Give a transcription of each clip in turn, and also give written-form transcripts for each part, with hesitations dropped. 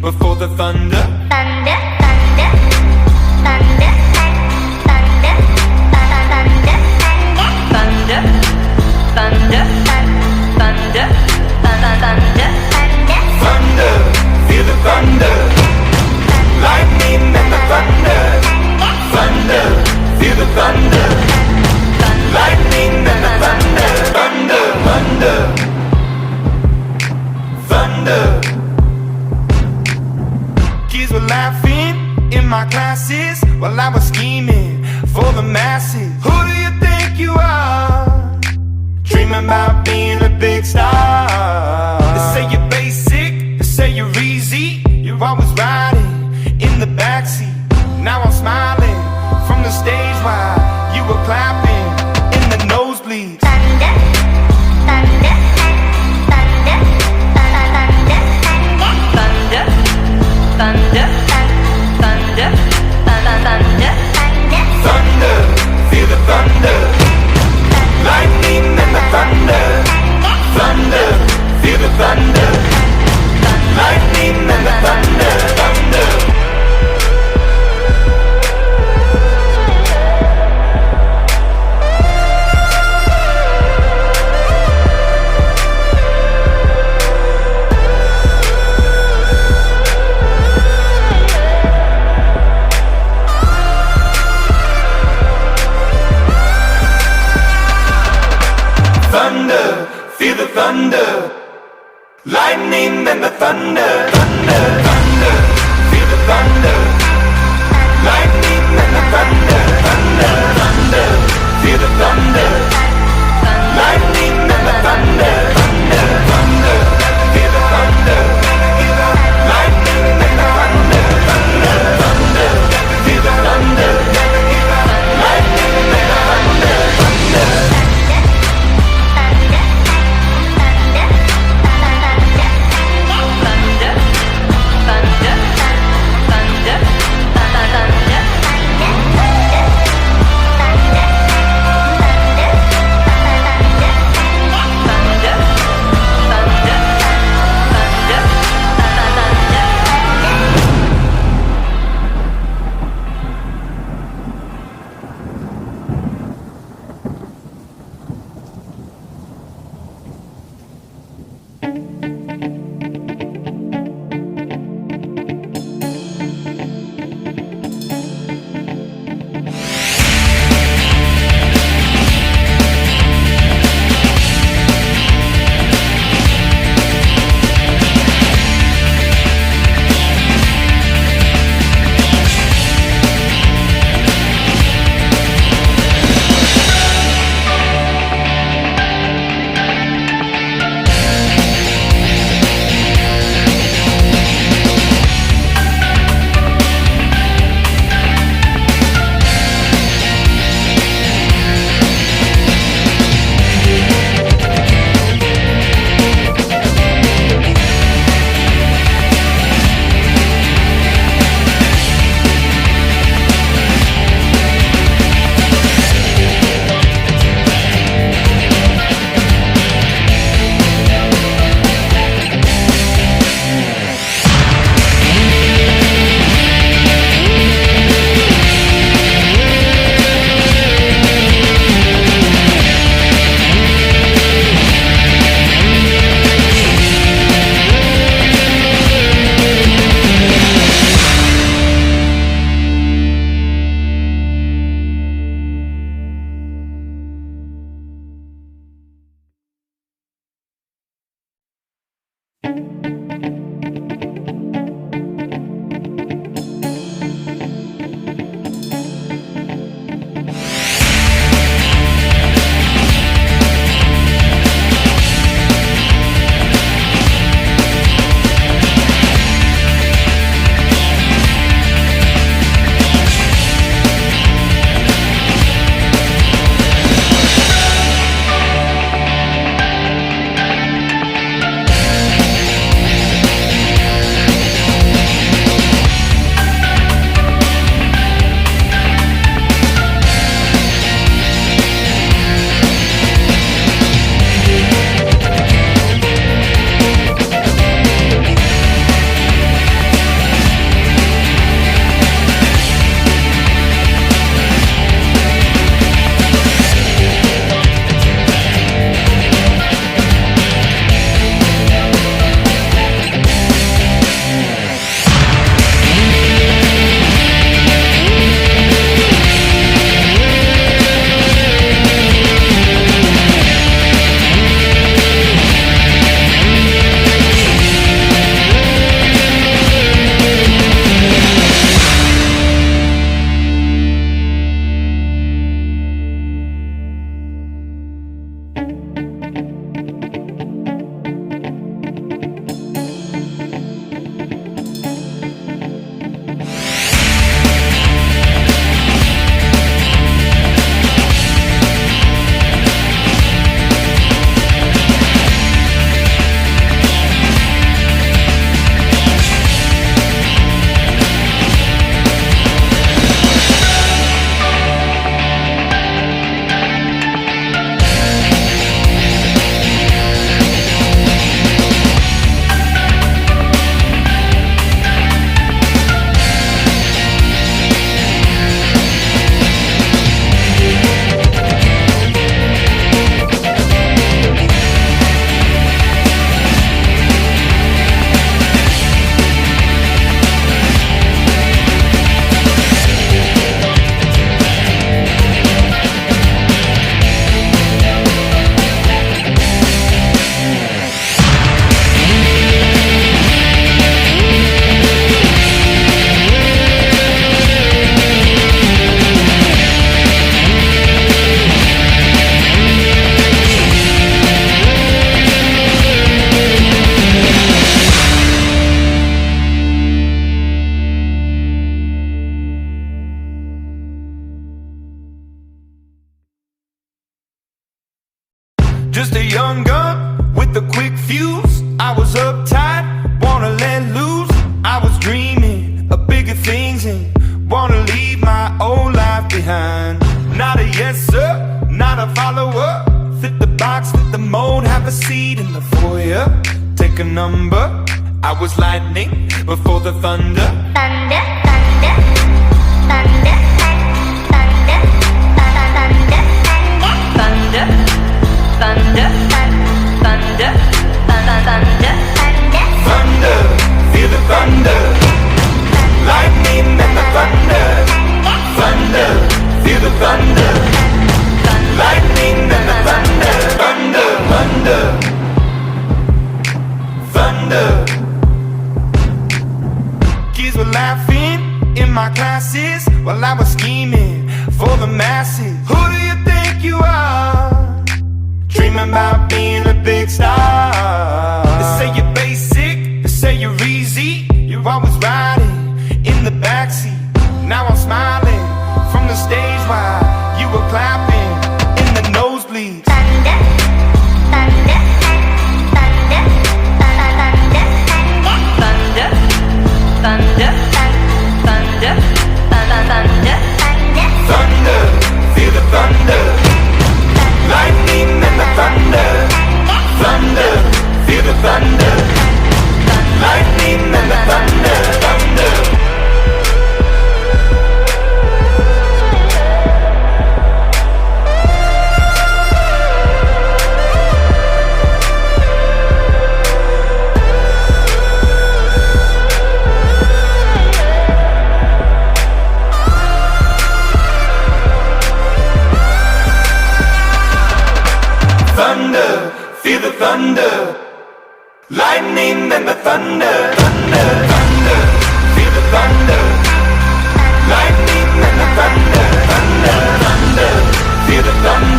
before the thunder. Thunder, thunder, thunder, thunder, thunder, thunder, thunder, thunder, thunder, Thunder, feel the thunder. Lightning and the thunder. Thunder, feel the thunder. Lightning and the thunder. Thunder, thunder, thunder. Kids were laughing in my classes while I was scheming for the masses. Who do you think you are? Dreaming about being a big star. They say you're basic, they say you're easy. You're always riding in the backseat. Now I'm smiling from the stage while you were clapping in the nosebleeds. thunder, thunder, thunder, thunder, thunder, thunder, thunder, thunder, Thunder, feel the thunder. Lightning and the thunder. Thunder, feel the thunder. Lightning and the thunder. Thunder. Thunder, feel the thunder. Lightning and the thunder. Thunder, thunder, feel the thunder. Lightning and the thunder. Thunder, thunder, feel the thunder. Lightning and the thunder. Thunder, thunder, feel the thunder. Lightning and the thunder. Thunder, thunder, feel the thunder. Lightning and the thunder. Thunder. thunder, things and wanna leave my old life behind. Not a yes sir, not a follower. Fit the box, fit the mold, have a seat in the foyer. Take a number. I was lightning before the thunder. Thunder, thunder, thunder, thunder, thunder, thunder, thunder, thunder, thunder, Thunder, feel the thunder. Lightning and the thunder. Thunder, feel the thunder. Lightning and the thunder. Thunder, thunder, thunder. Kids were laughing in my classes while I was scheming for the masses. Who do you think you are? Dreaming about being a big star. They say you're basic, they say you're easy. You're always riding in the backseat. Now I'm smiling from the stage while you were clapping in the nosebleeds. thunder, thunder, thunder, thunder, thunder, thunder, thunder, thunder, Thunder, feel the thunder. Lightning and the thunder. Thunder, feel the thunder. Lightning and the thunder. Thunder. Thunder, feel the thunder. Lightning and the thunder. Thunder, thunder, feel the thunder. Lightning and the thunder. Thunder, thunder, feel the thunder.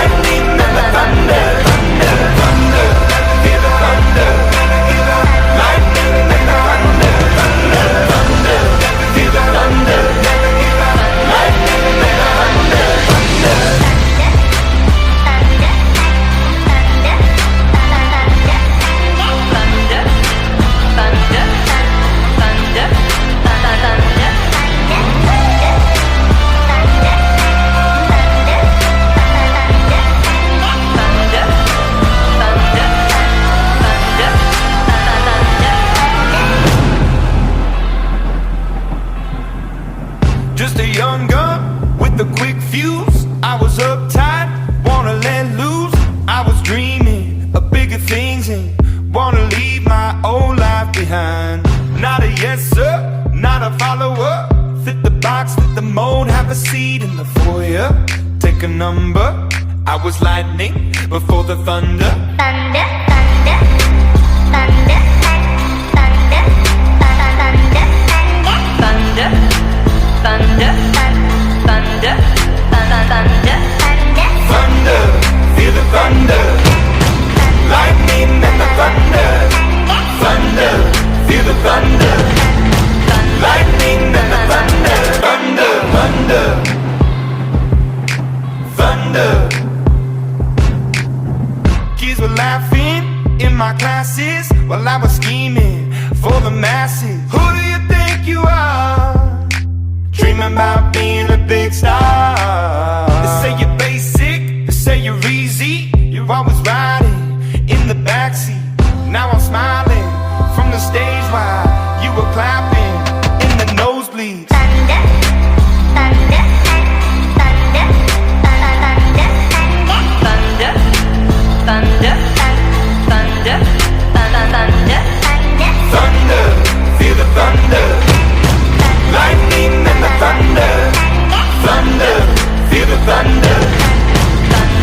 Lightning and the thunder. Thunder, thunder, feel the thunder. Lightning and the thunder. Thunder, thunder, feel the thunder. Lightning and the thunder. Thunder. Just a young gun with a quick fuse. I was uptight, wanna let loose. I was dreaming of bigger things and wanna leave my old life behind. Not a yes sir, not a follower. Fit the box, fit the mold, have a seat in the foyer. Take a number. I was lightning before the thunder. thunder, thunder, thunder, thunder, thunder, thunder, thunder, thunder, thunder, Thunder, feel the thunder. Lightning and the thunder. Thunder, feel the thunder. Lightning and the thunder. Thunder, thunder, thunder. Kids were laughing in my classes while I was scheming for the masses. Who do you think you are? Dreaming about being a big star. They say you're basic, they say you're easy. You're always riding in the backseat. Now I'm smiling from the stage while you were clapping in the nosebleeds. thunder, thunder, thunder, thunder, thunder, thunder, thunder, thunder, Thunder, feel the thunder. Lightning and the thunder. Thunder, feel the thunder.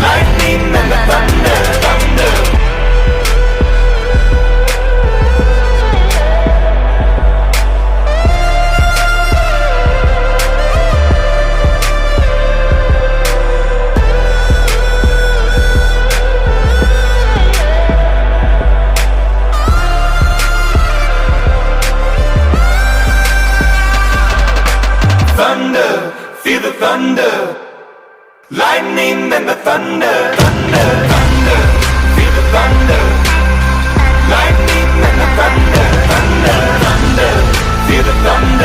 Lightning and the thunder. Thunder. Thunder, feel the thunder. Lightning and the thunder. Thunder, thunder, feel the thunder. Lightning and the thunder. Thunder, thunder, feel the thunder.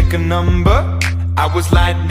take a number. I was lightning.